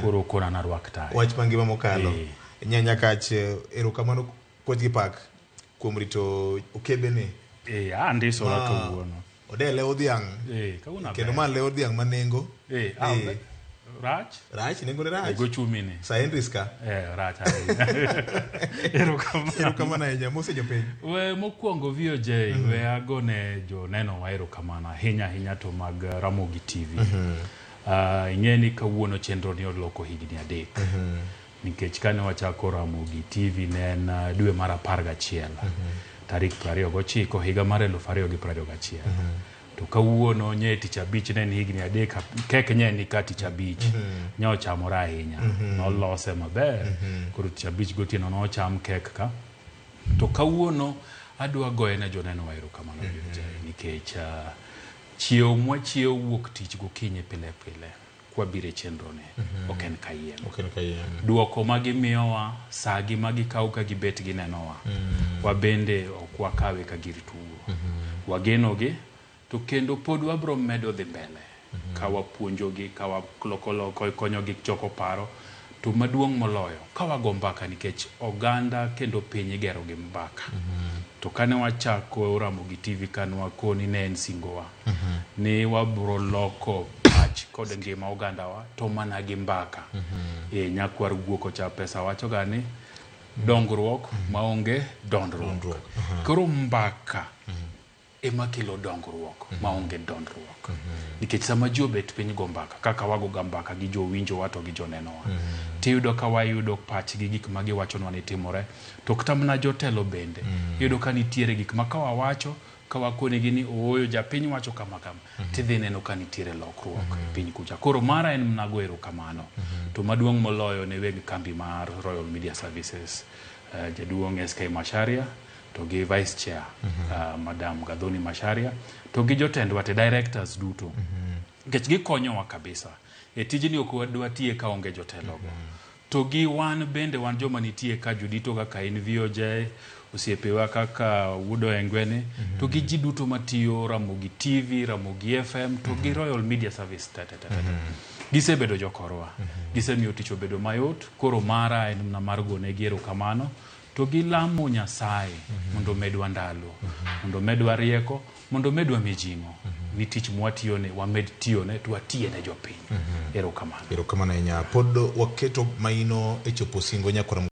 koro kona na rwakta wach mangima mokalo nyanya kach erokamano Koch gi Pak kuom rito okebene andi so la kawuono odele odhiang kendo ma le odhiang manengo rach nengo ne rach go chumine Saendriska rach erokamano ahinya mose jopiny we mokwongo VOJ we agone jo neno wa erokamano ahinya to mag Ramogi TV ing'eni kawuono chenro ni oloko higni 3 nikech kane wachako Ramogi TV ne en dwe mar 11 tarik 29 higa mar 2021 to kawuono nye tich abich ne higni 3 kek nye ni kati tich abich nyo chamora ahinya nolose maber koro tich abich gotieno no cham kek ka to kawuono adwa goye ne joneno wa erokamano nikech chiew mwachiew wuok tich gokinyi pile kwa bire chenro ne oken kayiem duoko magi miyowa sagi magi kaw ka gibet gi nenowa wa bende okwa kawe ka gir tugo wagenogi to kendo pod wabro medo dhi mbele ka wapuonjogi ka wakoloko konyogi choko paro to maduong' moloyo ka wago mbaka nikech oganda kendo piny igero gi mbaka to kane wachako Ramogi TV kanwa koni ne en singowa ni wabro loko pach kod ngima oganda wa to mana gi mbaka nyakwar guoko cha pesa wacho gani dongruok maonge dondruok koro mbaka ema kelo dongruok maonge dondruok nikech sama ji obet piny go mbaka kaka wago ga mbaka gi jo winjo wato gi jo nenowa tiyudo ka wayudo pach gi gik magi wachonwa ni timore to kata mana jotelo bende yudo ka nitiere gik ma kawawacho kawakoni gini oyo japiny wacho kama tidhi neno ka nitiere lokruok piny kucha koro mara en mnago erokamano to maduong' moloyo ne weg kambi mar Royal Media Services jaduong' SK Macharia to gi vice chair Madam Gadhoni Macharia to gi jotendwa te directors duto nikech gikonyowa kabisa tijni ok wadwa tie ka onge jotelogo to gi wan bende wan joma nitie ka judito kaka in VOJ osiepewa kaka Wudo Engwene to gi ji duto matiyo Ramogi TV, Ramogi FM to gi Royal Media Service gisebedo jokorwa gisemiyo tich obedo mayot koro mara en na mar gone gi erokamano to gilamo Nyasaye mondo medwa ndalo mondo medwa rieko mondo medwa mijingo ni tich mwatiyone wamed tiyone to watiyene jopiny erokamano ahinya pod waketo maino e chopo singo nyakora